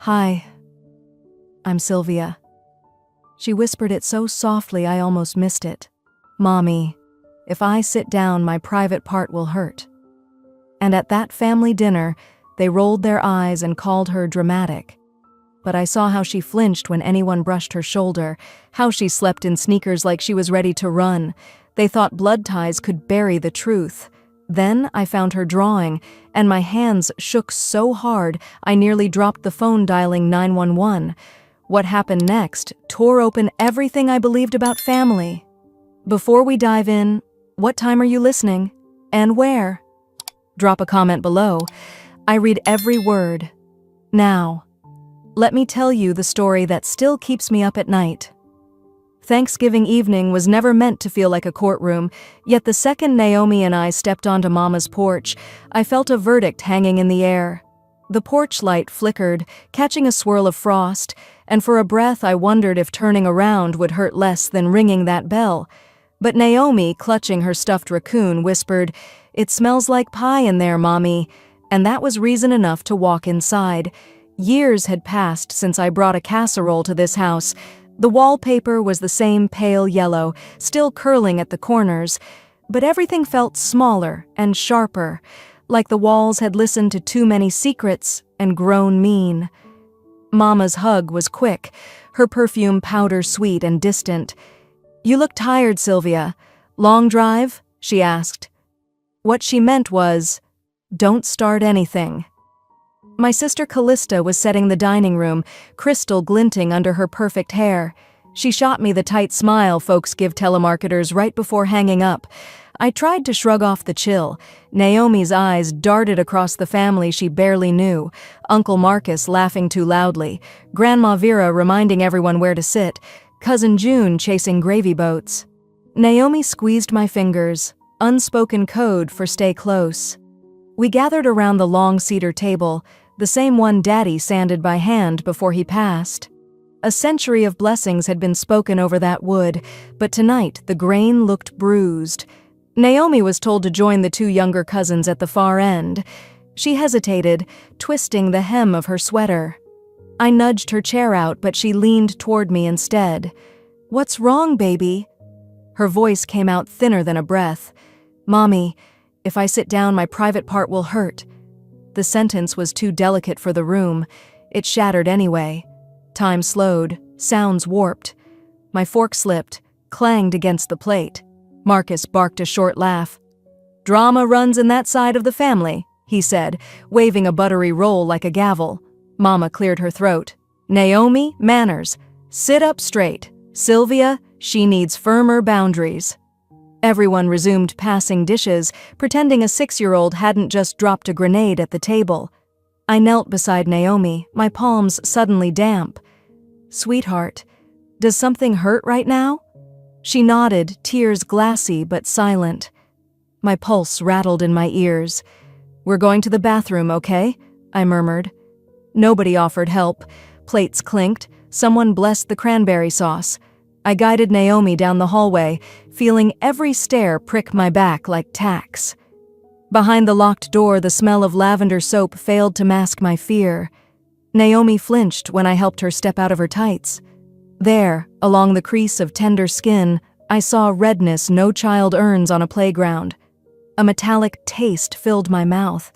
Hi, I'm Sylvia. She whispered it so softly I almost missed it. Mommy, if I sit down, my private part will hurt. And at that family dinner, they rolled their eyes and called her dramatic. But I saw how she flinched when anyone brushed her shoulder, how she slept in sneakers like she was ready to run. They thought blood ties could bury the truth. Then I found her drawing, and my hands shook so hard I nearly dropped the phone dialing 911. What happened next tore open everything I believed about family. Before we dive in, what time are you listening? And where? Drop a comment below. I read every word. Now, let me tell you the story that still keeps me up at night. Thanksgiving evening was never meant to feel like a courtroom, yet the second Naomi and I stepped onto Mama's porch, I felt a verdict hanging in the air. The porch light flickered, catching a swirl of frost, and for a breath I wondered if turning around would hurt less than ringing that bell. But Naomi, clutching her stuffed raccoon, whispered, "It smells like pie in there, Mommy," and that was reason enough to walk inside. Years had passed since I brought a casserole to this house. The wallpaper was the same pale yellow, still curling at the corners, but everything felt smaller and sharper, like the walls had listened to too many secrets and grown mean. Mama's hug was quick, her perfume powder-sweet and distant. "You look tired, Sylvia. Long drive?" she asked. What she meant was, "Don't start anything." My sister Callista was setting the dining room, crystal glinting under her perfect hair. She shot me the tight smile folks give telemarketers right before hanging up. I tried to shrug off the chill. Naomi's eyes darted across the family she barely knew. Uncle Marcus laughing too loudly, Grandma Vera reminding everyone where to sit, Cousin June chasing gravy boats. Naomi squeezed my fingers, unspoken code for stay close. We gathered around the long cedar table, the same one Daddy sanded by hand before he passed. A century of blessings had been spoken over that wood, but tonight the grain looked bruised. Naomi was told to join the two younger cousins at the far end. She hesitated, twisting the hem of her sweater. I nudged her chair out, but she leaned toward me instead. "What's wrong, baby?" Her voice came out thinner than a breath. "Mommy, if I sit down, my private part will hurt." The sentence was too delicate for the room. It shattered anyway. Time slowed, sounds warped. My fork slipped, clanged against the plate. Marcus barked a short laugh. "Drama runs in that side of the family," he said, waving a buttery roll like a gavel. Mama cleared her throat. "Naomi, manners. Sit up straight. Sylvia, she needs firmer boundaries." Everyone resumed passing dishes, pretending a 6-year-old hadn't just dropped a grenade at the table. I knelt beside Naomi, my palms suddenly damp. "Sweetheart, does something hurt right now?" She nodded, tears glassy but silent. My pulse rattled in my ears. "We're going to the bathroom, okay?" I murmured. Nobody offered help. Plates clinked. Someone blessed the cranberry sauce. I guided Naomi down the hallway, feeling every stair prick my back like tacks. Behind the locked door, the smell of lavender soap failed to mask my fear. Naomi flinched when I helped her step out of her tights. There, along the crease of tender skin, I saw redness no child earns on a playground. A metallic taste filled my mouth.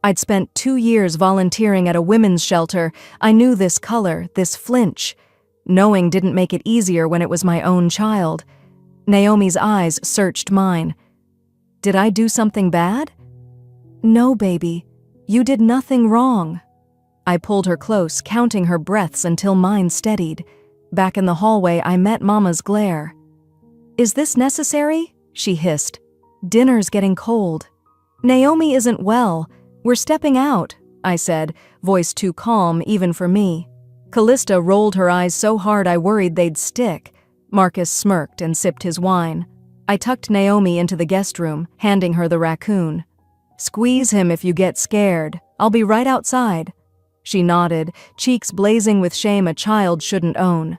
I'd spent 2 years volunteering at a women's shelter. I knew this color, this flinch. Knowing didn't make it easier when it was my own child. Naomi's eyes searched mine. "Did I do something bad?" "No, baby. You did nothing wrong." I pulled her close, counting her breaths until mine steadied. Back in the hallway, I met Mama's glare. "Is this necessary?" she hissed. "Dinner's getting cold." "Naomi isn't well. We're stepping out," I said, voice too calm even for me. Callista rolled her eyes so hard I worried they'd stick. Marcus smirked and sipped his wine. I tucked Naomi into the guest room, handing her the raccoon. "Squeeze him if you get scared. I'll be right outside." She nodded, cheeks blazing with shame a child shouldn't own.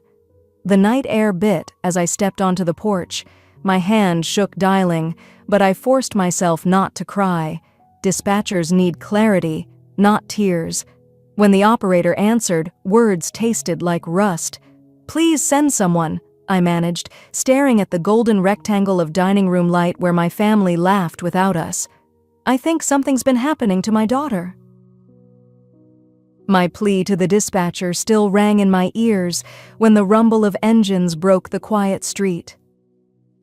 The night air bit as I stepped onto the porch. My hand shook dialing, but I forced myself not to cry. Dispatchers need clarity, not tears. When the operator answered, words tasted like rust. "Please send someone," I managed, staring at the golden rectangle of dining room light where my family laughed without us. "I think something's been happening to my daughter." My plea to the dispatcher still rang in my ears when the rumble of engines broke the quiet street.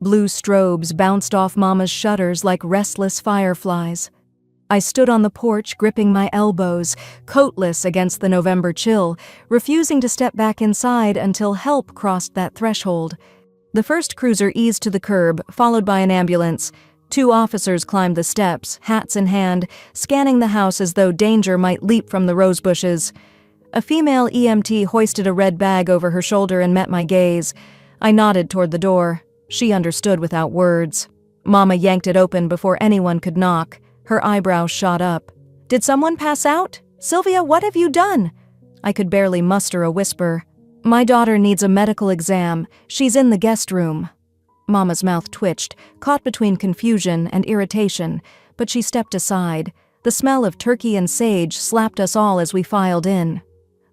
Blue strobes bounced off Mama's shutters like restless fireflies. I stood on the porch gripping my elbows, coatless against the November chill, refusing to step back inside until help crossed that threshold. The first cruiser eased to the curb, followed by an ambulance. 2 officers climbed the steps, hats in hand, scanning the house as though danger might leap from the rose bushes. A female EMT hoisted a red bag over her shoulder and met my gaze. I nodded toward the door. She understood without words. Mama yanked it open before anyone could knock. Her eyebrows shot up. "Did someone pass out? Sylvia, what have you done?" I could barely muster a whisper. "My daughter needs a medical exam. She's in the guest room." Mama's mouth twitched, caught between confusion and irritation, but she stepped aside. The smell of turkey and sage slapped us all as we filed in.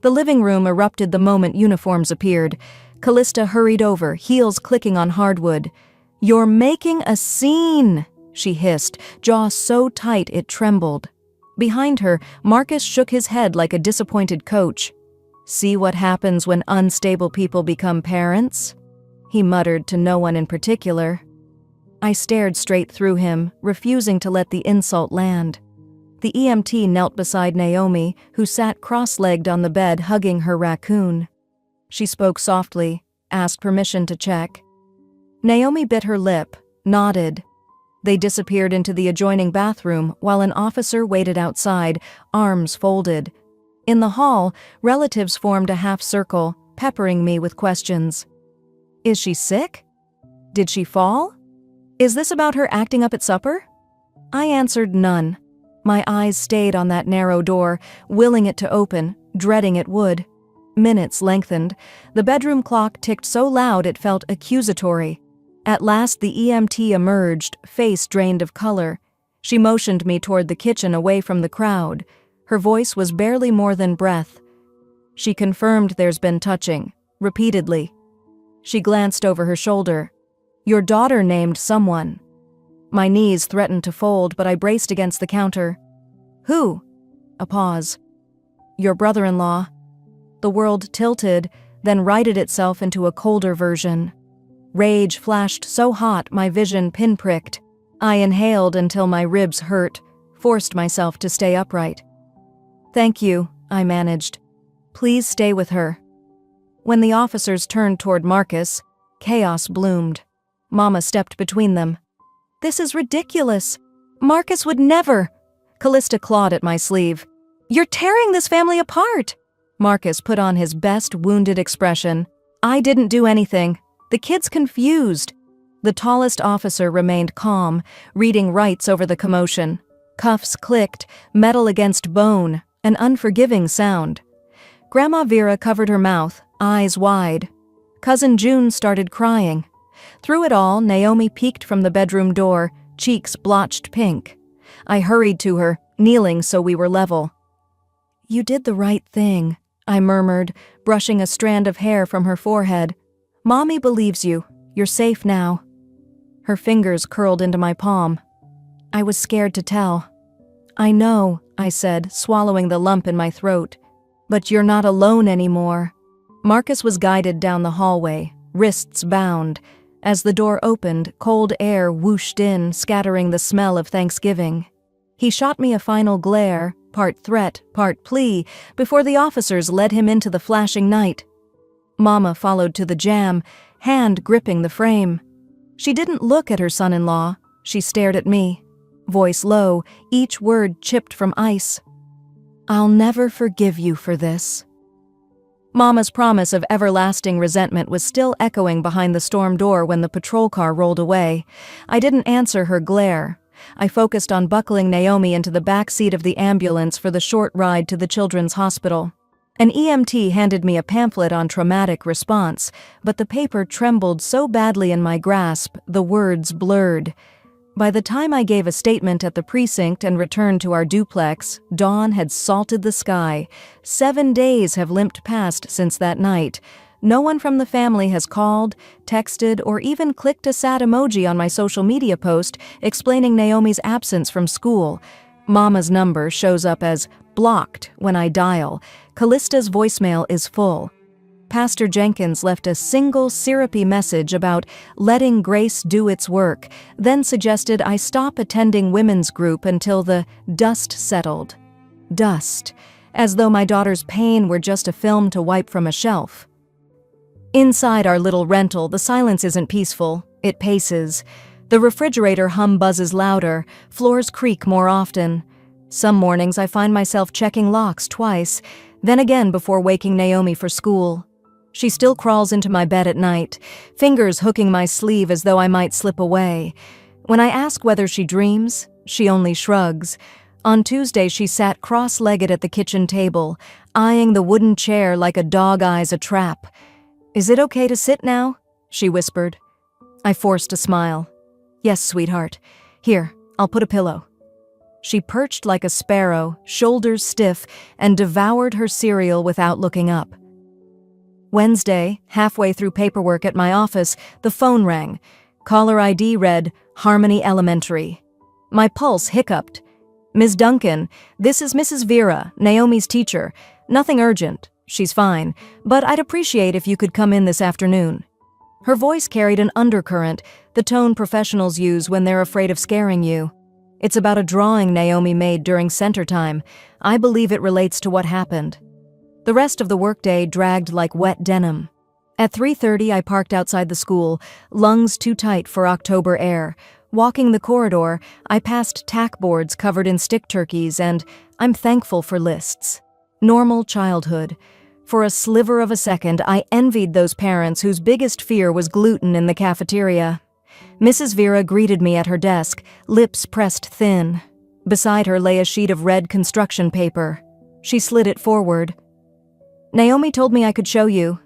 The living room erupted the moment uniforms appeared. Callista hurried over, heels clicking on hardwood. "You're making a scene!" she hissed, jaw so tight it trembled. Behind her, Marcus shook his head like a disappointed coach. "See what happens when unstable people become parents?" he muttered to no one in particular. I stared straight through him, refusing to let the insult land. The EMT knelt beside Naomi, who sat cross-legged on the bed hugging her raccoon. She spoke softly, asked permission to check. Naomi bit her lip, nodded. They disappeared into the adjoining bathroom while an officer waited outside, arms folded. In the hall, relatives formed a half circle, peppering me with questions. Is she sick? Did she fall? Is this about her acting up at supper? I answered none. My eyes stayed on that narrow door, willing it to open, dreading it would. Minutes lengthened. The bedroom clock ticked so loud it felt accusatory. At last the EMT emerged, face drained of color. She motioned me toward the kitchen away from the crowd. Her voice was barely more than breath. She confirmed there's been touching, repeatedly. She glanced over her shoulder. Your daughter named someone. My knees threatened to fold, but I braced against the counter. Who? A pause. Your brother-in-law. The world tilted, then righted itself into a colder version. Rage flashed so hot my vision pinpricked. I inhaled until my ribs hurt, forced myself to stay upright. Thank you, I managed. Please stay with her. When the officers turned toward Marcus, chaos bloomed. Mama stepped between them. This is ridiculous. Marcus would never. Callista clawed at my sleeve. You're tearing this family apart. Marcus put on his best wounded expression. I didn't do anything. The kid's confused. The tallest officer remained calm, reading rights over the commotion. Cuffs clicked, metal against bone, an unforgiving sound. Grandma Vera covered her mouth, eyes wide. Cousin June started crying. Through it all, Naomi peeked from the bedroom door, cheeks blotched pink. I hurried to her, kneeling so we were level. You did the right thing, I murmured, brushing a strand of hair from her forehead. Mommy believes you. You're safe now. Her fingers curled into my palm. I was scared to tell. I know, I said, swallowing the lump in my throat. But you're not alone anymore. Marcus was guided down the hallway, wrists bound. As the door opened, cold air whooshed in, scattering the smell of Thanksgiving. He shot me a final glare, part threat, part plea, before the officers led him into the flashing night. Mama followed to the jam, hand gripping the frame. She didn't look at her son-in-law. She stared at me. Voice low, each word chipped from ice. I'll never forgive you for this. Mama's promise of everlasting resentment was still echoing behind the storm door when the patrol car rolled away. I didn't answer her glare. I focused on buckling Naomi into the back seat of the ambulance for the short ride to the children's hospital. An EMT handed me a pamphlet on traumatic response, but the paper trembled so badly in my grasp, the words blurred. By the time I gave a statement at the precinct and returned to our duplex, dawn had salted the sky. 7 days have limped past since that night. No one from the family has called, texted, or even clicked a sad emoji on my social media post explaining Naomi's absence from school. Mama's number shows up as blocked when I dial. Callista's voicemail is full. Pastor Jenkins left a single syrupy message about letting grace do its work, then suggested I stop attending women's group until the dust settled. Dust, as though my daughter's pain were just a film to wipe from a shelf. Inside our little rental, the silence isn't peaceful, it paces. The refrigerator hum buzzes louder, floors creak more often. Some mornings I find myself checking locks twice, then again before waking Naomi for school. She still crawls into my bed at night, fingers hooking my sleeve as though I might slip away. When I ask whether she dreams, she only shrugs. On Tuesday, she sat cross-legged at the kitchen table, eyeing the wooden chair like a dog eyes a trap. "Is it okay to sit now?" she whispered. I forced a smile. "Yes, sweetheart. Here, I'll put a pillow." She perched like a sparrow, shoulders stiff, and devoured her cereal without looking up. Wednesday, halfway through paperwork at my office, the phone rang. Caller ID read, Harmony Elementary. My pulse hiccuped. "Ms. Duncan, this is Mrs. Vera, Naomi's teacher. Nothing urgent. She's fine, but I'd appreciate if you could come in this afternoon." Her voice carried an undercurrent, the tone professionals use when they're afraid of scaring you. It's about a drawing Naomi made during center time. I believe it relates to what happened. The rest of the workday dragged like wet denim. At 3:30, I parked outside the school, lungs too tight for October air. Walking the corridor, I passed tack boards covered in stick turkeys, and I'm thankful for lists. Normal childhood. For a sliver of a second, I envied those parents whose biggest fear was gluten in the cafeteria. Mrs. Vera greeted me at her desk, lips pressed thin. Beside her lay a sheet of red construction paper. She slid it forward. "Naomi told me I could show you."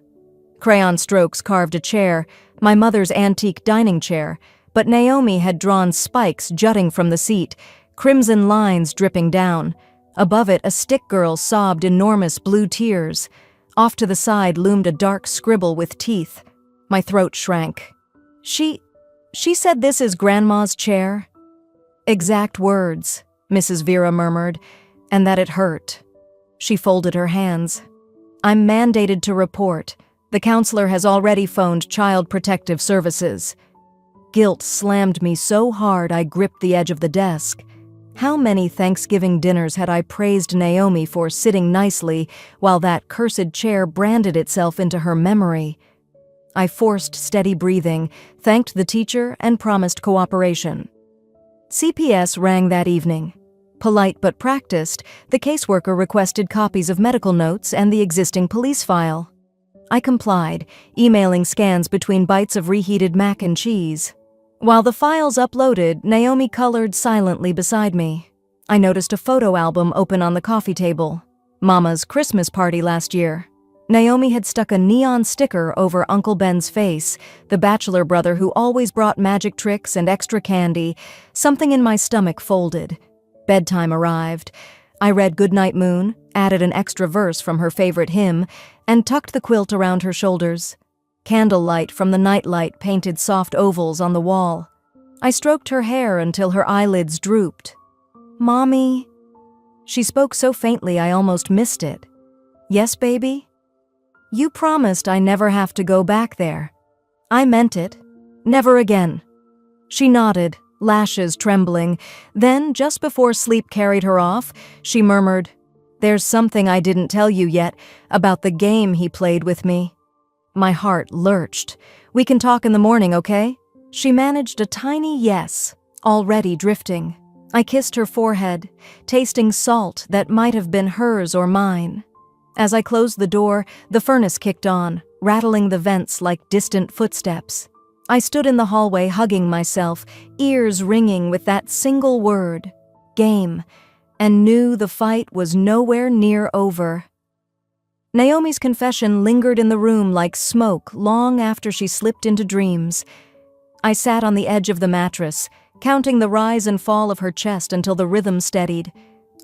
Crayon strokes carved a chair, my mother's antique dining chair, but Naomi had drawn spikes jutting from the seat, crimson lines dripping down. Above it, a stick girl sobbed enormous blue tears. Off to the side loomed a dark scribble with teeth. My throat shrank. She said this is Grandma's chair?" "Exact words," Mrs. Vera murmured, "and that it hurt." She folded her hands. "I'm mandated to report. The counselor has already phoned Child Protective Services." Guilt slammed me so hard I gripped the edge of the desk. How many Thanksgiving dinners had I praised Naomi for sitting nicely while that cursed chair branded itself into her memory? I forced steady breathing, thanked the teacher, and promised cooperation. CPS rang that evening. Polite but practiced, the caseworker requested copies of medical notes and the existing police file. I complied, emailing scans between bites of reheated mac and cheese. While the files uploaded, Naomi colored silently beside me. I noticed a photo album open on the coffee table. Mama's Christmas party last year. Naomi had stuck a neon sticker over Uncle Ben's face, the bachelor brother who always brought magic tricks and extra candy. Something in my stomach folded. Bedtime arrived. I read Goodnight Moon, added an extra verse from her favorite hymn, and tucked the quilt around her shoulders. Candlelight from the nightlight painted soft ovals on the wall. I stroked her hair until her eyelids drooped. "Mommy?" She spoke so faintly I almost missed it. "Yes, baby?" "You promised I never have to go back there." "I meant it. Never again." She nodded, lashes trembling. Then, just before sleep carried her off, she murmured, "There's something I didn't tell you yet about the game he played with me." My heart lurched. "We can talk in the morning, okay?" She managed a tiny yes, already drifting. I kissed her forehead, tasting salt that might have been hers or mine. As I closed the door, the furnace kicked on, rattling the vents like distant footsteps. I stood in the hallway hugging myself, ears ringing with that single word, game, and knew the fight was nowhere near over. Naomi's confession lingered in the room like smoke long after she slipped into dreams. I sat on the edge of the mattress, counting the rise and fall of her chest until the rhythm steadied.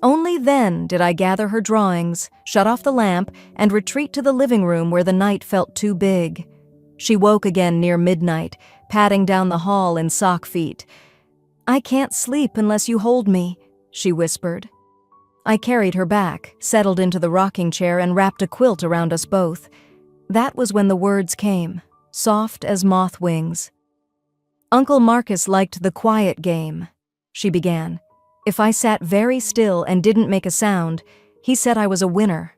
Only then did I gather her drawings, shut off the lamp, and retreat to the living room where the night felt too big. She woke again near midnight, padding down the hall in sock feet. "I can't sleep unless you hold me," she whispered. I carried her back, settled into the rocking chair, and wrapped a quilt around us both. That was when the words came, soft as moth wings. "Uncle Marcus liked the quiet game," she began. "If I sat very still and didn't make a sound, he said I was a winner."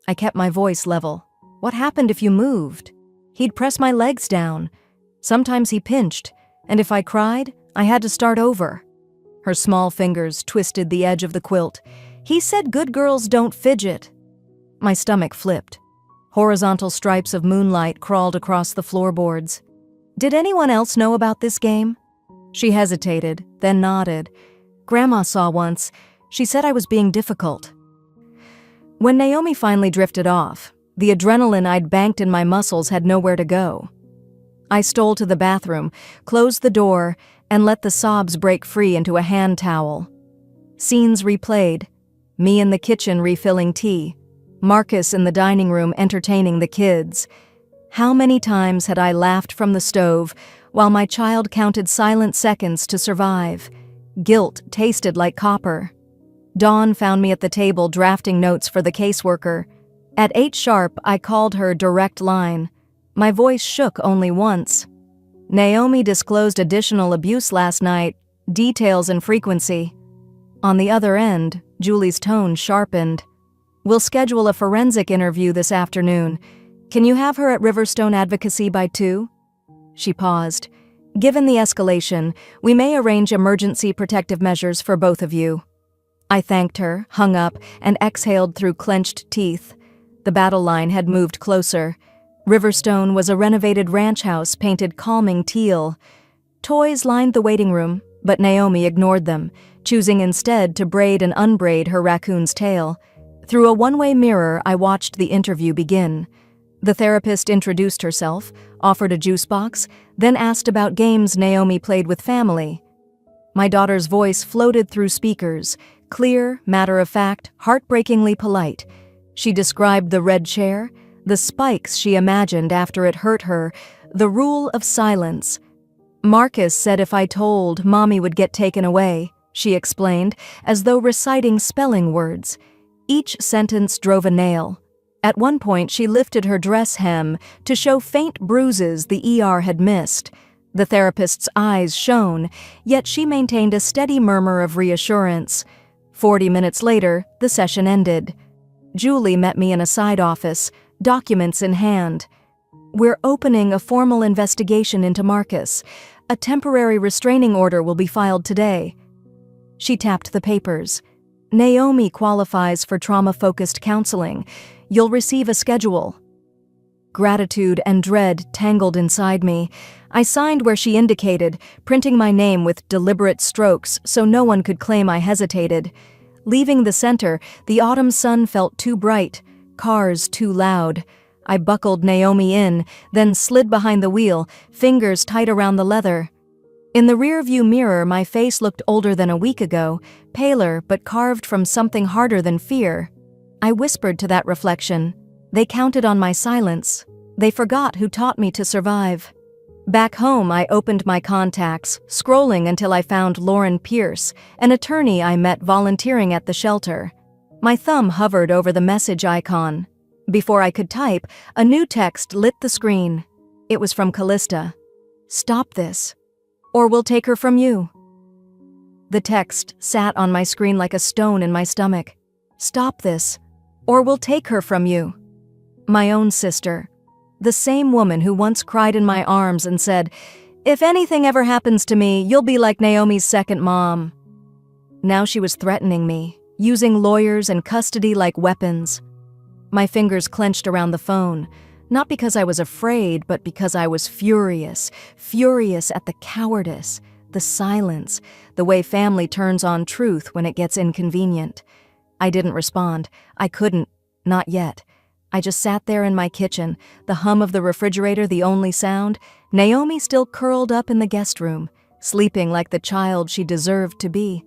I kept my voice level. "What happened if you moved?" "He'd press my legs down. Sometimes he pinched, and if I cried, I had to start over." Her small fingers twisted the edge of the quilt. "He said good girls don't fidget." My stomach flipped. Horizontal stripes of moonlight crawled across the floorboards. "Did anyone else know about this game?" She hesitated, then nodded. "Grandma saw once. She said I was being difficult." When Naomi finally drifted off, the adrenaline I'd banked in my muscles had nowhere to go. I stole to the bathroom, closed the door, and let the sobs break free into a hand towel. Scenes replayed. Me in the kitchen refilling tea. Marcus in the dining room entertaining the kids. How many times had I laughed from the stove while my child counted silent seconds to survive? Guilt tasted like copper. Dawn found me at the table drafting notes for the caseworker. At 8 sharp, I called her direct line. My voice shook only once. "Naomi disclosed additional abuse last night, details and frequency." On the other end, Julie's tone sharpened. "We'll schedule a forensic interview this afternoon. Can you have her at Riverstone Advocacy by 2? She paused. "Given the escalation, we may arrange emergency protective measures for both of you." I thanked her, hung up, and exhaled through clenched teeth. The battle line had moved closer. Riverstone was a renovated ranch house painted calming teal. Toys lined the waiting room, but Naomi ignored them, choosing instead to braid and unbraid her raccoon's tail. Through a one-way mirror, I watched the interview begin. The therapist introduced herself, offered a juice box, then asked about games Naomi played with family. My daughter's voice floated through speakers, clear, matter-of-fact, heartbreakingly polite. She described the red chair, the spikes she imagined after it hurt her, the rule of silence. "Marcus said if I told, Mommy would get taken away," she explained, as though reciting spelling words. Each sentence drove a nail. At one point, she lifted her dress hem to show faint bruises the ER had missed. The therapist's eyes shone, yet she maintained a steady murmur of reassurance. 40 minutes later, the session ended. Julie met me in a side office, documents in hand. "We're opening a formal investigation into Marcus. A temporary restraining order will be filed today." She tapped the papers. "Naomi qualifies for trauma-focused counseling. You'll receive a schedule." Gratitude and dread tangled inside me. I signed where she indicated, printing my name with deliberate strokes so no one could claim I hesitated. Leaving the center, the autumn sun felt too bright, cars too loud. I buckled Naomi in, then slid behind the wheel, fingers tight around the leather. In the rearview mirror, my face looked older than a week ago, paler but carved from something harder than fear. I whispered to that reflection. They counted on my silence. They forgot who taught me to survive. Back home, I opened my contacts, scrolling until I found Lauren Pierce, an attorney I met volunteering at the shelter. My thumb hovered over the message icon. Before I could type, a new text lit the screen. It was from Callista. "Stop this, or we'll take her from you." The text sat on my screen like a stone in my stomach. "Stop this, or we'll take her from you." My own sister. The same woman who once cried in my arms and said, "If anything ever happens to me, you'll be like Naomi's second mom." Now she was threatening me, using lawyers and custody like weapons. My fingers clenched around the phone, not because I was afraid, but because I was furious at the cowardice, the silence, the way family turns on truth when it gets inconvenient. I didn't respond. I couldn't, not yet. I just sat there in my kitchen, the hum of the refrigerator the only sound, Naomi still curled up in the guest room, sleeping like the child she deserved to be.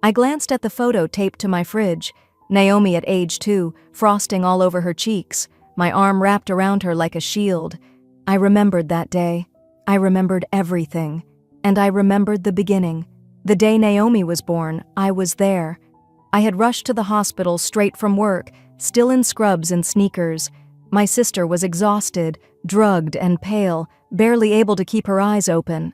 I glanced at the photo taped to my fridge. Naomi at age 2, frosting all over her cheeks, my arm wrapped around her like a shield. I remembered that day. I remembered everything. And I remembered the beginning. The day Naomi was born, I was there. I had rushed to the hospital straight from work, still in scrubs and sneakers. My sister was exhausted, drugged and pale, barely able to keep her eyes open.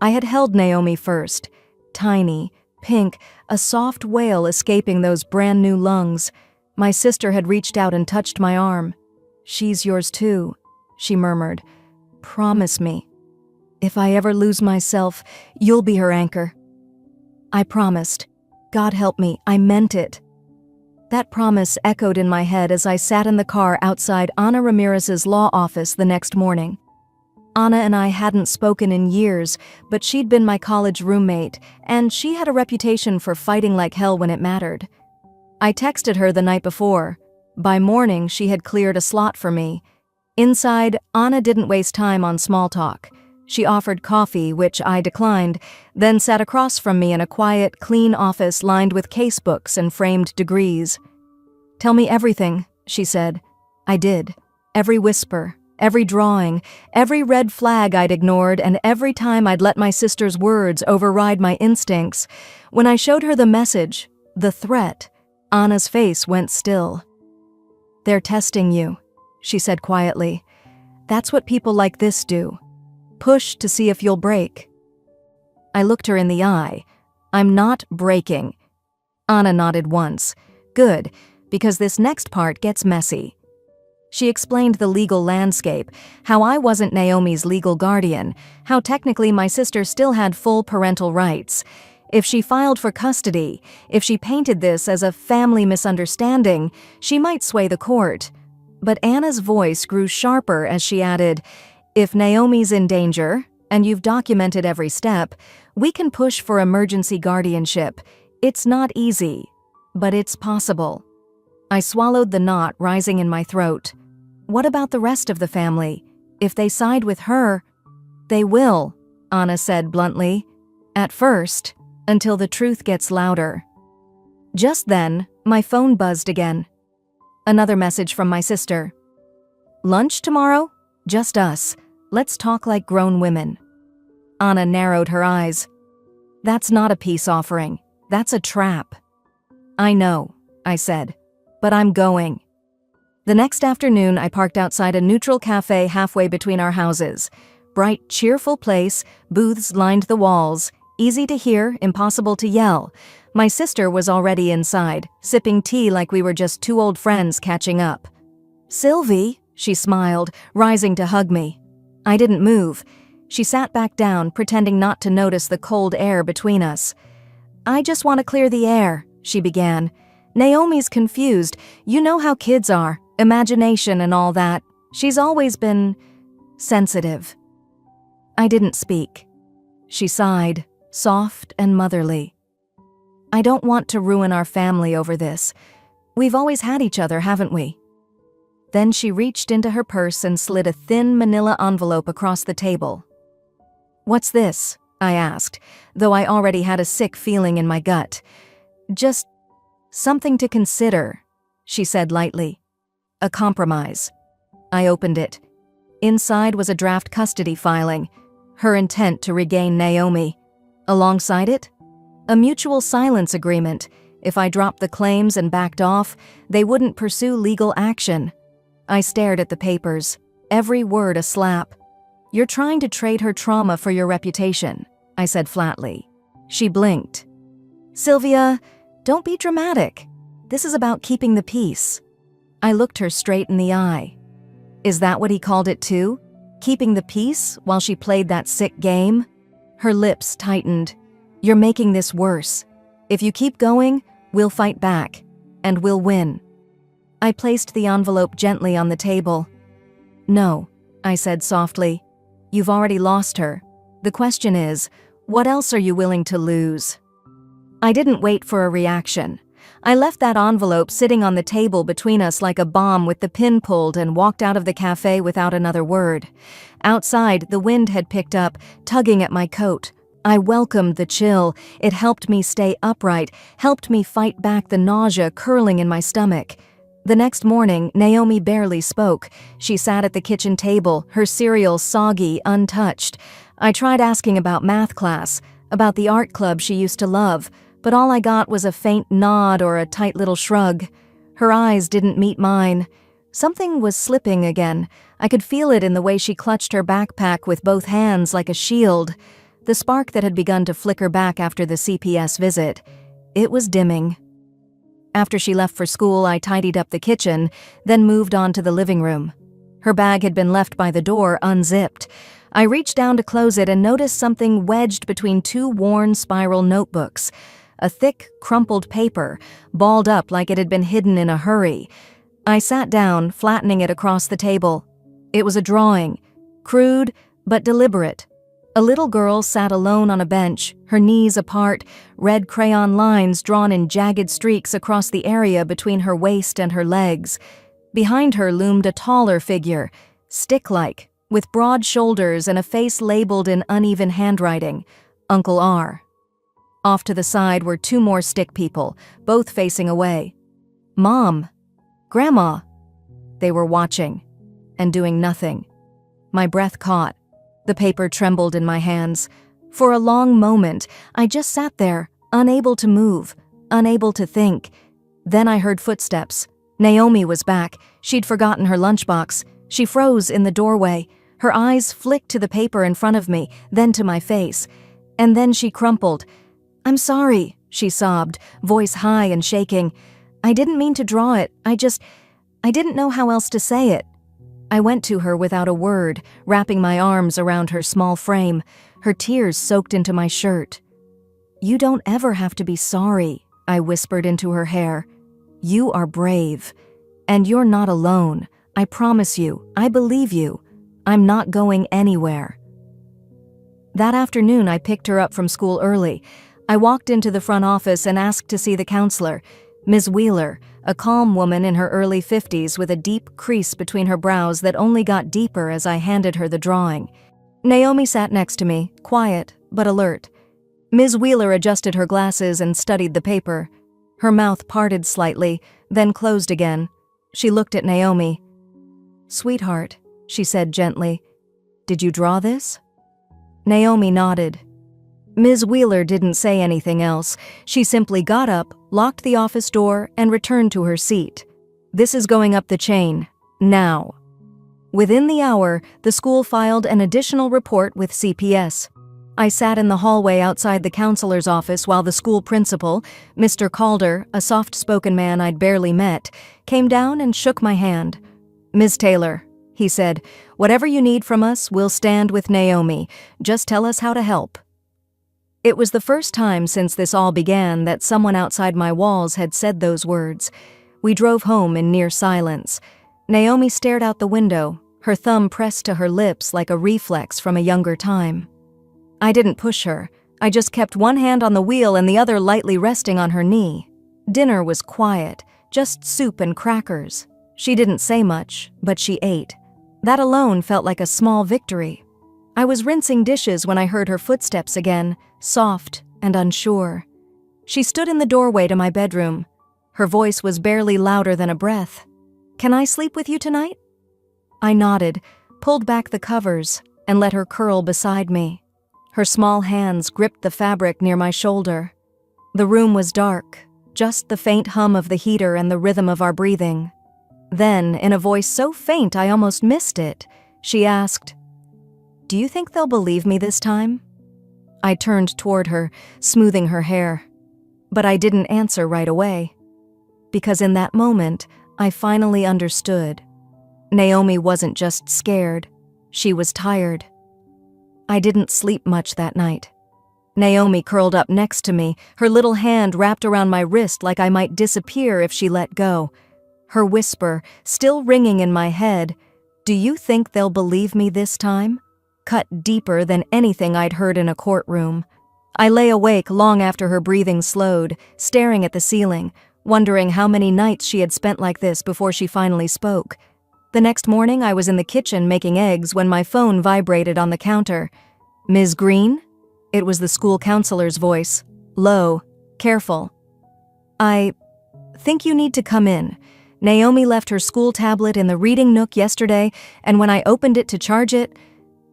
I had held Naomi first, tiny, pink, a soft wail escaping those brand new lungs. My sister had reached out and touched my arm. "She's yours too," she murmured. "Promise me. If I ever lose myself, you'll be her anchor." I promised. God help me, I meant it. That promise echoed in my head as I sat in the car outside Ana Ramirez's law office the next morning. Ana and I hadn't spoken in years, but she'd been my college roommate, and she had a reputation for fighting like hell when it mattered. I texted her the night before. By morning, she had cleared a slot for me. Inside, Ana didn't waste time on small talk. She offered coffee, which I declined, then sat across from me in a quiet, clean office lined with casebooks and framed degrees. "Tell me everything," she said. I did. Every whisper, every drawing, every red flag I'd ignored, and every time I'd let my sister's words override my instincts. When I showed her the message, the threat, Anna's face went still. "They're testing you," she said quietly. "That's what people like this do. Push to see if you'll break." I looked her in the eye. "I'm not breaking." Anna nodded once. "Good, because this next part gets messy." She explained the legal landscape, how I wasn't Naomi's legal guardian, how technically my sister still had full parental rights. If she filed for custody, if she painted this as a family misunderstanding, she might sway the court. But Anna's voice grew sharper as she added, "If Naomi's in danger, and you've documented every step, we can push for emergency guardianship. It's not easy, but it's possible." I swallowed the knot rising in my throat. What about the rest of the family? If they side with her, "They will," Anna said bluntly. "At first, until the truth gets louder." Just then, my phone buzzed again. Another message from my sister. "Lunch tomorrow? Just us. Let's talk like grown women." Anna narrowed her eyes. "That's not a peace offering. That's a trap." "I know," I said, "but I'm going." The next afternoon, I parked outside a neutral cafe halfway between our houses. Bright, cheerful place, booths lined the walls. Easy to hear, impossible to yell. My sister was already inside, sipping tea like we were just two old friends catching up. "Sylvie," she smiled, rising to hug me. I didn't move. She sat back down, pretending not to notice the cold air between us. "I just want to clear the air," she began. "Naomi's confused. You know how kids are, imagination and all that. She's always been sensitive." I didn't speak. She sighed, soft and motherly. "I don't want to ruin our family over this. We've always had each other, haven't we?" Then she reached into her purse and slid a thin manila envelope across the table. "What's this?" I asked, though I already had a sick feeling in my gut. "Just something to consider," she said lightly. "A compromise." I opened it. Inside was a draft custody filing, her intent to regain Naomi. Alongside it, a mutual silence agreement. If I dropped the claims and backed off, they wouldn't pursue legal action. I stared at the papers, every word a slap. "You're trying to trade her trauma for your reputation," I said flatly. She blinked. "Sylvia, don't be dramatic. This is about keeping the peace." I looked her straight in the eye. Is that what he called it too? Keeping the peace while she played that sick game? Her lips tightened. "You're making this worse. If you keep going, we'll fight back, and we'll win." I placed the envelope gently on the table. "No," I said softly. "You've already lost her. The question is, what else are you willing to lose?" I didn't wait for a reaction. I left that envelope sitting on the table between us like a bomb with the pin pulled and walked out of the cafe without another word. Outside, the wind had picked up, tugging at my coat. I welcomed the chill. It helped me stay upright, helped me fight back the nausea curling in my stomach. The next morning, Naomi barely spoke. She sat at the kitchen table, her cereal soggy, untouched. I tried asking about math class, about the art club she used to love, but all I got was a faint nod or a tight little shrug. Her eyes didn't meet mine. Something was slipping again. I could feel it in the way she clutched her backpack with both hands like a shield. The spark that had begun to flicker back after the CPS visit. It was dimming. After she left for school, I tidied up the kitchen, then moved on to the living room. Her bag had been left by the door unzipped. I reached down to close it and noticed something wedged between two worn spiral notebooks. A thick, crumpled paper, balled up like it had been hidden in a hurry. I sat down, flattening it across the table. It was a drawing, crude but deliberate. A little girl sat alone on a bench, her knees apart, red crayon lines drawn in jagged streaks across the area between her waist and her legs. Behind her loomed a taller figure, stick-like, with broad shoulders and a face labeled in uneven handwriting, Uncle R. Off to the side were two more stick people, both facing away. Mom, Grandma. They were watching, and doing nothing. My breath caught. The paper trembled in my hands. For a long moment, I just sat there, unable to move, unable to think. Then I heard footsteps. Naomi was back. She'd forgotten her lunchbox. She froze in the doorway. Her eyes flicked to the paper in front of me, then to my face. And then she crumpled. "I'm sorry," she sobbed, voice high and shaking. "I didn't mean to draw it. I didn't know how else to say it." I went to her without a word, wrapping my arms around her small frame. Her tears soaked into my shirt. "You don't ever have to be sorry," I whispered into her hair. "You are brave. And you're not alone. I promise you. I believe you. I'm not going anywhere." That afternoon, I picked her up from school early. I walked into the front office and asked to see the counselor, Ms. Wheeler, a calm woman in her early 50s with a deep crease between her brows that only got deeper as I handed her the drawing. Naomi sat next to me, quiet but alert. Ms. Wheeler adjusted her glasses and studied the paper. Her mouth parted slightly, then closed again. She looked at Naomi. "Sweetheart," she said gently, "did you draw this?" Naomi nodded. Ms. Wheeler didn't say anything else. She simply got up, locked the office door, and returned to her seat. "This is going up the chain. Now." Within the hour, the school filed an additional report with CPS. I sat in the hallway outside the counselor's office while the school principal, Mr. Calder, a soft-spoken man I'd barely met, came down and shook my hand. "Ms. Taylor," he said, "whatever you need from us, we'll stand with Naomi. Just tell us how to help." It was the first time since this all began that someone outside my walls had said those words. We drove home in near silence. Naomi stared out the window, her thumb pressed to her lips like a reflex from a younger time. I didn't push her. I just kept one hand on the wheel and the other lightly resting on her knee. Dinner was quiet, just soup and crackers. She didn't say much, but she ate. That alone felt like a small victory. I was rinsing dishes when I heard her footsteps again, soft and unsure. She stood in the doorway to my bedroom. Her voice was barely louder than a breath. "Can I sleep with you tonight?" I nodded, pulled back the covers, and let her curl beside me. Her small hands gripped the fabric near my shoulder. The room was dark, just the faint hum of the heater and the rhythm of our breathing. Then, in a voice so faint I almost missed it, she asked, "Do you think they'll believe me this time?" I turned toward her, smoothing her hair. But I didn't answer right away. Because in that moment, I finally understood. Naomi wasn't just scared. She was tired. I didn't sleep much that night. Naomi curled up next to me, her little hand wrapped around my wrist like I might disappear if she let go. Her whisper, still ringing in my head, "Do you think they'll believe me this time?" cut deeper than anything I'd heard in a courtroom. I lay awake long after her breathing slowed, staring at the ceiling, wondering how many nights she had spent like this before she finally spoke. The next morning, I was in the kitchen making eggs when my phone vibrated on the counter. "Ms. Green?" It was the school counselor's voice, low, careful. "I think you need to come in. Naomi left her school tablet in the reading nook yesterday, and when I opened it to charge it,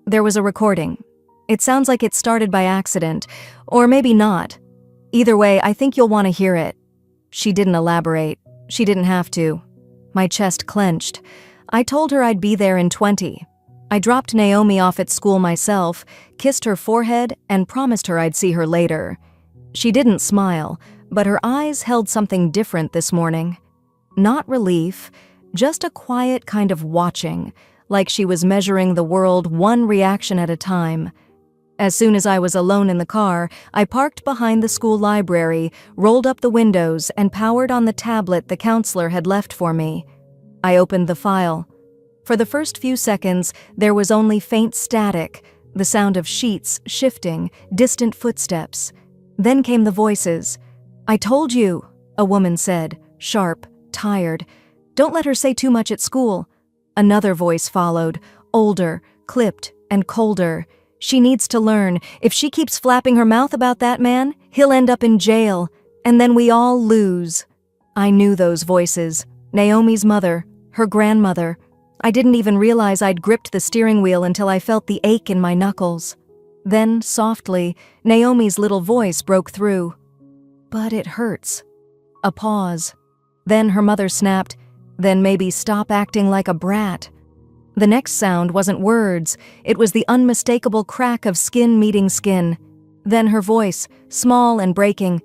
there was a recording. It sounds like it started by accident, or maybe not. Either way, I think you'll want to hear it." She didn't elaborate. She didn't have to. My chest clenched. I told her I'd be there in 20. I dropped Naomi off at school myself, kissed her forehead, and promised her I'd see her later. She didn't smile, but her eyes held something different this morning. Not relief, just a quiet kind of watching, like she was measuring the world one reaction at a time. As soon as I was alone in the car, I parked behind the school library, rolled up the windows, and powered on the tablet the counselor had left for me. I opened the file. For the first few seconds, there was only faint static, the sound of sheets shifting, distant footsteps. Then came the voices. "I told you," a woman said, sharp, tired. "Don't let her say too much at school." Another voice followed, older, clipped, and colder. "She needs to learn. If she keeps flapping her mouth about that man, he'll end up in jail. And then we all lose." I knew those voices. Naomi's mother, her grandmother. I didn't even realize I'd gripped the steering wheel until I felt the ache in my knuckles. Then, softly, Naomi's little voice broke through. "But it hurts." A pause. Then her mother snapped, "Then maybe stop acting like a brat." The next sound wasn't words, it was the unmistakable crack of skin meeting skin. Then her voice, small and breaking,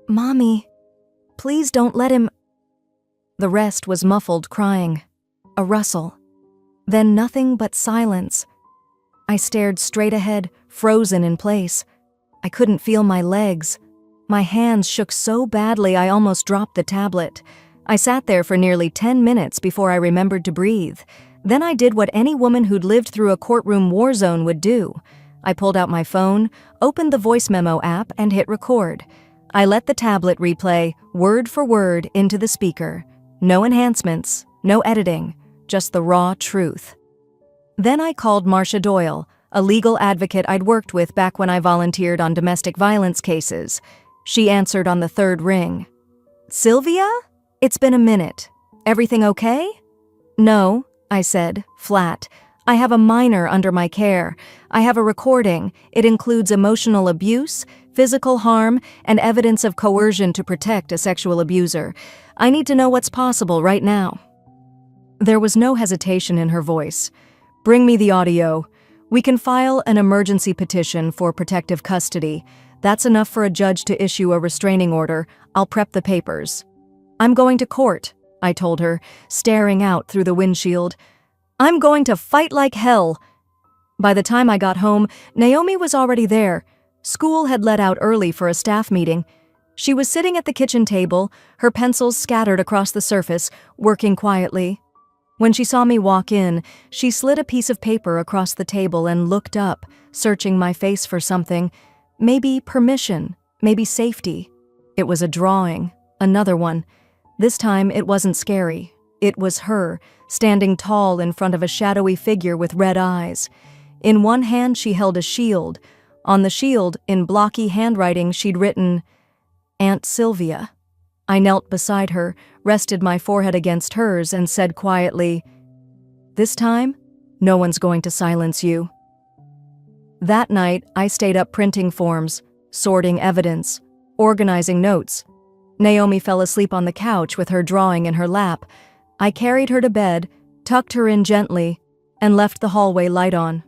"Mommy, please don't let him—" The rest was muffled crying. A rustle. Then nothing but silence. I stared straight ahead, frozen in place. I couldn't feel my legs. My hands shook so badly I almost dropped the tablet. I sat there for nearly 10 minutes before I remembered to breathe. Then I did what any woman who'd lived through a courtroom war zone would do. I pulled out my phone, opened the voice memo app, and hit record. I let the tablet replay, word for word, into the speaker. No enhancements, no editing, just the raw truth. Then I called Marcia Doyle, a legal advocate I'd worked with back when I volunteered on domestic violence cases. She answered on the third ring. "Sylvia? It's been a minute. Everything okay?" "No," I said, flat. "I have a minor under my care. I have a recording. It includes emotional abuse, physical harm, and evidence of coercion to protect a sexual abuser. I need to know what's possible right now." There was no hesitation in her voice. "Bring me the audio. We can file an emergency petition for protective custody. That's enough for a judge to issue a restraining order. I'll prep the papers." "I'm going to court," I told her, staring out through the windshield. "I'm going to fight like hell." By the time I got home, Naomi was already there. School had let out early for a staff meeting. She was sitting at the kitchen table, her pencils scattered across the surface, working quietly. When she saw me walk in, she slid a piece of paper across the table and looked up, searching my face for something. Maybe permission, maybe safety. It was a drawing, another one. This time it wasn't scary. It was her, standing tall in front of a shadowy figure with red eyes. In one hand she held a shield. On the shield, in blocky handwriting, she'd written, "Aunt Sylvia." I knelt beside her, rested my forehead against hers, and said quietly, "This time, no one's going to silence you." That night, I stayed up printing forms, sorting evidence, organizing notes. Naomi fell asleep on the couch with her drawing in her lap. I carried her to bed, tucked her in gently, and left the hallway light on.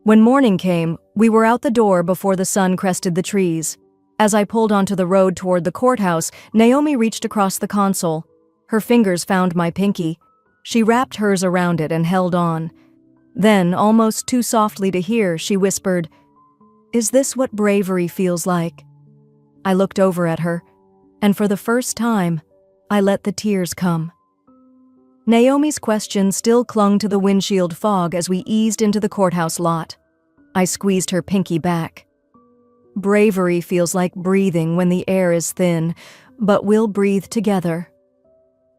When morning came, we were out the door before the sun crested the trees. As I pulled onto the road toward the courthouse, Naomi reached across the console. Her fingers found my pinky. She wrapped hers around it and held on. Then, almost too softly to hear, she whispered, "Is this what bravery feels like?" I looked over at her, and for the first time, I let the tears come. Naomi's question still clung to the windshield fog as we eased into the courthouse lot. I squeezed her pinky back. "Bravery feels like breathing when the air is thin, but we'll breathe together."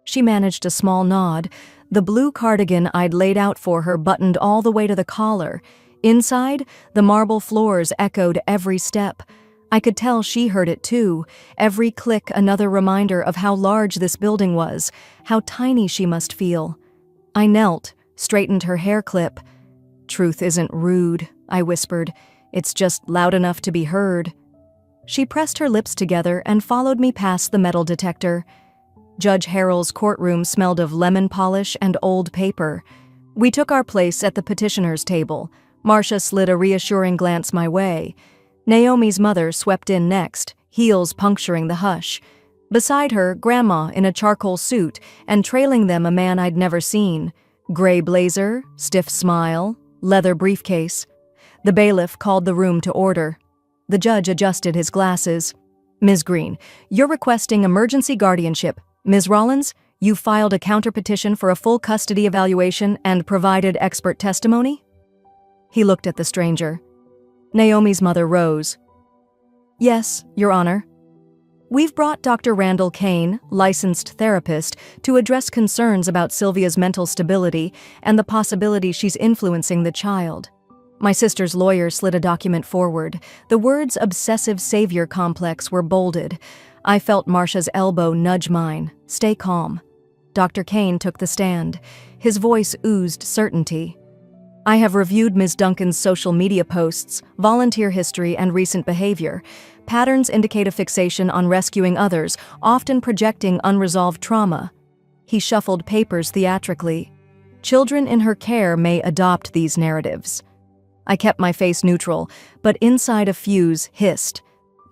She managed a small nod. The blue cardigan I'd laid out for her buttoned all the way to the collar. Inside, the marble floors echoed every step. I could tell she heard it too, every click another reminder of how large this building was, how tiny she must feel. I knelt, straightened her hair clip. "Truth isn't rude," I whispered. "It's just loud enough to be heard." She pressed her lips together and followed me past the metal detector. Judge Harrell's courtroom smelled of lemon polish and old paper. We took our place at the petitioner's table. Marcia slid a reassuring glance my way. Naomi's mother swept in next, heels puncturing the hush. Beside her, Grandma in a charcoal suit, and trailing them a man I'd never seen. Gray blazer, stiff smile, leather briefcase. The bailiff called the room to order. The judge adjusted his glasses. "Ms. Green, you're requesting emergency guardianship. Ms. Rollins, you filed a counterpetition for a full custody evaluation and provided expert testimony?" He looked at the stranger. Naomi's mother rose. "Yes, Your Honor. We've brought Dr. Randall Kane, licensed therapist, to address concerns about Sylvia's mental stability and the possibility she's influencing the child." My sister's lawyer slid a document forward. The words obsessive savior complex were bolded. I felt Marcia's elbow nudge mine. "Stay calm." Dr. Kane took the stand. His voice oozed certainty. "I have reviewed Ms. Duncan's social media posts, volunteer history, and recent behavior. Patterns indicate a fixation on rescuing others, often projecting unresolved trauma." He shuffled papers theatrically. "Children in her care may adopt these narratives." I kept my face neutral, but inside a fuse hissed.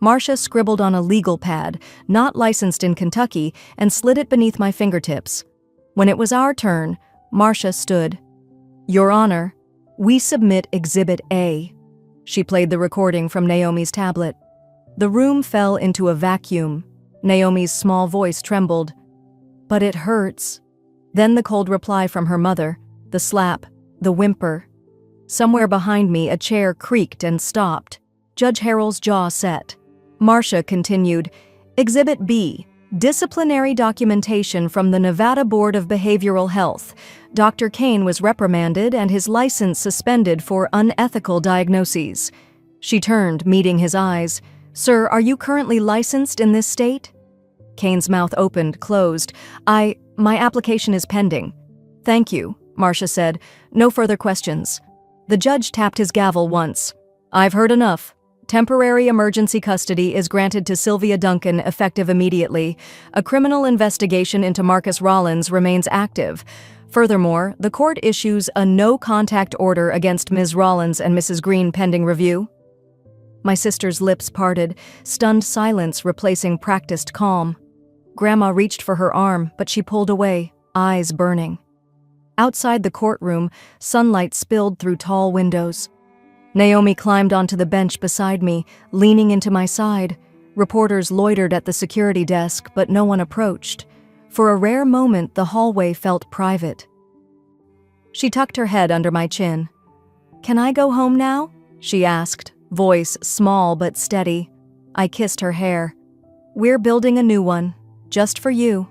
Marcia scribbled on a legal pad, not licensed in Kentucky, and slid it beneath my fingertips. When it was our turn, Marcia stood. "Your Honor, we submit Exhibit A." She played the recording from Naomi's tablet. The room fell into a vacuum. Naomi's small voice trembled. "But it hurts." Then the cold reply from her mother, the slap, the whimper. Somewhere behind me, a chair creaked and stopped. Judge Harrell's jaw set. Marcia continued, "Exhibit B, disciplinary documentation from the Nevada Board of Behavioral Health. Dr. Kane was reprimanded and his license suspended for unethical diagnoses." She turned, meeting his eyes. "Sir, are you currently licensed in this state?" Kane's mouth opened, closed. My application is pending." "Thank you," Marcia said. "No further questions." The judge tapped his gavel once. "I've heard enough. Temporary emergency custody is granted to Sylvia Duncan effective immediately. A criminal investigation into Marcus Rollins remains active. Furthermore, the court issues a no-contact order against Ms. Rollins and Mrs. Green pending review." My sister's lips parted, stunned silence replacing practiced calm. Grandma reached for her arm, but she pulled away, eyes burning. Outside the courtroom, sunlight spilled through tall windows. Naomi climbed onto the bench beside me, leaning into my side. Reporters loitered at the security desk, but no one approached. For a rare moment, the hallway felt private. She tucked her head under my chin. "Can I go home now?" she asked, voice small but steady. I kissed her hair. "We're building a new one, just for you."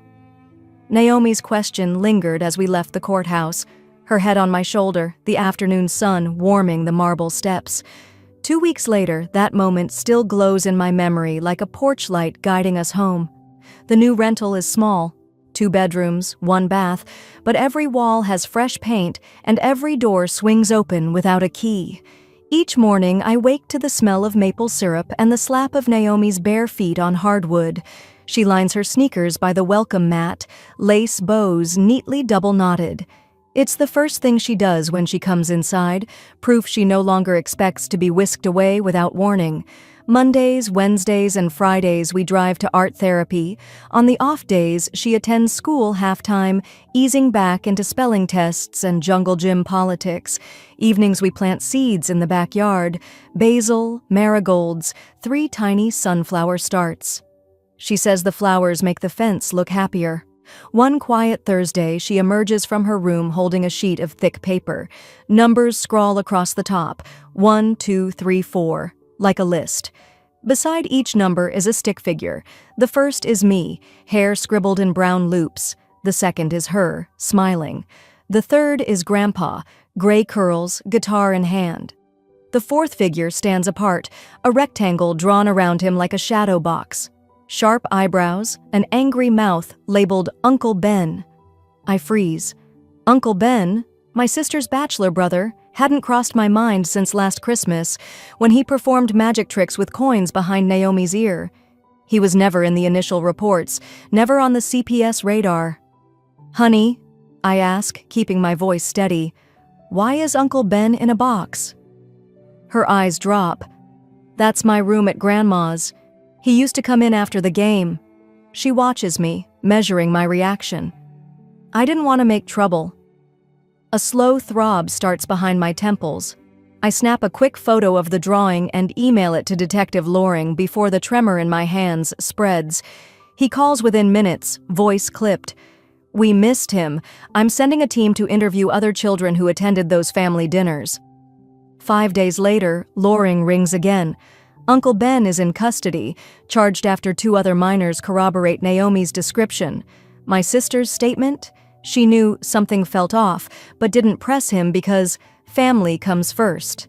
Naomi's question lingered as we left the courthouse, her head on my shoulder, the afternoon sun warming the marble steps. 2 weeks later, that moment still glows in my memory like a porch light guiding us home. The new rental is small, 2 bedrooms, 1 bath, but every wall has fresh paint and every door swings open without a key. Each morning, I wake to the smell of maple syrup and the slap of Naomi's bare feet on hardwood. She lines her sneakers by the welcome mat, lace bows neatly double-knotted. It's the first thing she does when she comes inside, proof she no longer expects to be whisked away without warning. Mondays, Wednesdays, and Fridays we drive to art therapy. On the off days, she attends school half-time, easing back into spelling tests and jungle gym politics. Evenings we plant seeds in the backyard, basil, marigolds, 3 tiny sunflower starts. She says the flowers make the fence look happier. One quiet Thursday, she emerges from her room holding a sheet of thick paper. Numbers scrawl across the top, 1, 2, 3, 4, like a list. Beside each number is a stick figure. The first is me, hair scribbled in brown loops. The second is her, smiling. The third is Grandpa, gray curls, guitar in hand. The fourth figure stands apart, a rectangle drawn around him like a shadow box. Sharp eyebrows, an angry mouth labeled Uncle Ben. I freeze. Uncle Ben, my sister's bachelor brother, hadn't crossed my mind since last Christmas, when he performed magic tricks with coins behind Naomi's ear. He was never in the initial reports, never on the CPS radar. "Honey," I ask, keeping my voice steady, "why is Uncle Ben in a box?" Her eyes drop. "That's my room at Grandma's. He used to come in after the game." She watches me, measuring my reaction. I didn't want to make trouble. A slow throb starts behind my temples. I snap a quick photo of the drawing and email it to Detective Loring before the tremor in my hands spreads. He calls within minutes, voice clipped. "We missed him. I'm sending a team to interview other children who attended those family dinners." 5 days later, Loring rings again. Uncle Ben is in custody, charged after 2 other minors corroborate Naomi's description. My sister's statement? She knew something felt off, but didn't press him because family comes first.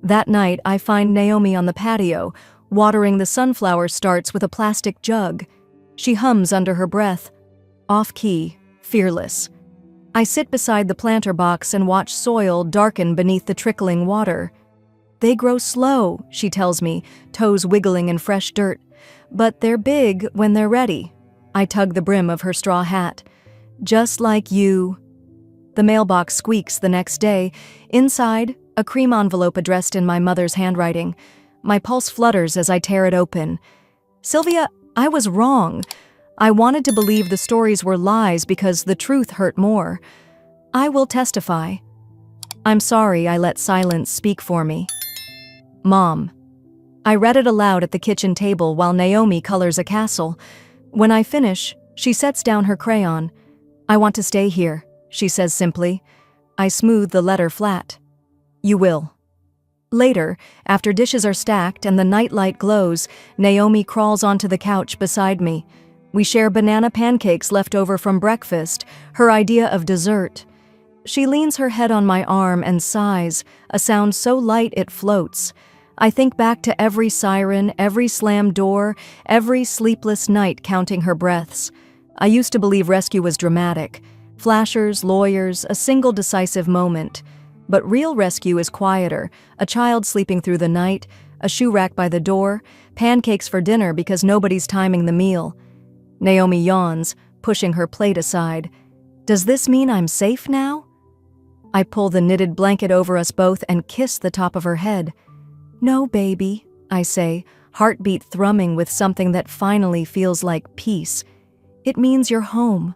That night, I find Naomi on the patio, watering the sunflower starts with a plastic jug. She hums under her breath, off-key, fearless. I sit beside the planter box and watch soil darken beneath the trickling water. "They grow slow," she tells me, toes wiggling in fresh dirt. "But they're big when they're ready." I tug the brim of her straw hat. "Just like you." The mailbox squeaks the next day. Inside, a cream envelope addressed in my mother's handwriting. My pulse flutters as I tear it open. "Sylvia, I was wrong. I wanted to believe the stories were lies because the truth hurt more. I will testify. I'm sorry I let silence speak for me." Mom. I read it aloud at the kitchen table while Naomi colors a castle. When I finish, she sets down her crayon. "I want to stay here," she says simply. I smooth the letter flat. "You will." Later, after dishes are stacked and the nightlight glows, Naomi crawls onto the couch beside me. We share banana pancakes left over from breakfast, her idea of dessert. She leans her head on my arm and sighs, a sound so light it floats. I think back to every siren, every slammed door, every sleepless night counting her breaths. I used to believe rescue was dramatic. Flashers, lawyers, a single decisive moment. But real rescue is quieter, a child sleeping through the night, a shoe rack by the door, pancakes for dinner because nobody's timing the meal. Naomi yawns, pushing her plate aside. "Does this mean I'm safe now?" I pull the knitted blanket over us both and kiss the top of her head. "No, baby," I say, heartbeat thrumming with something that finally feels like peace. "It means you're home."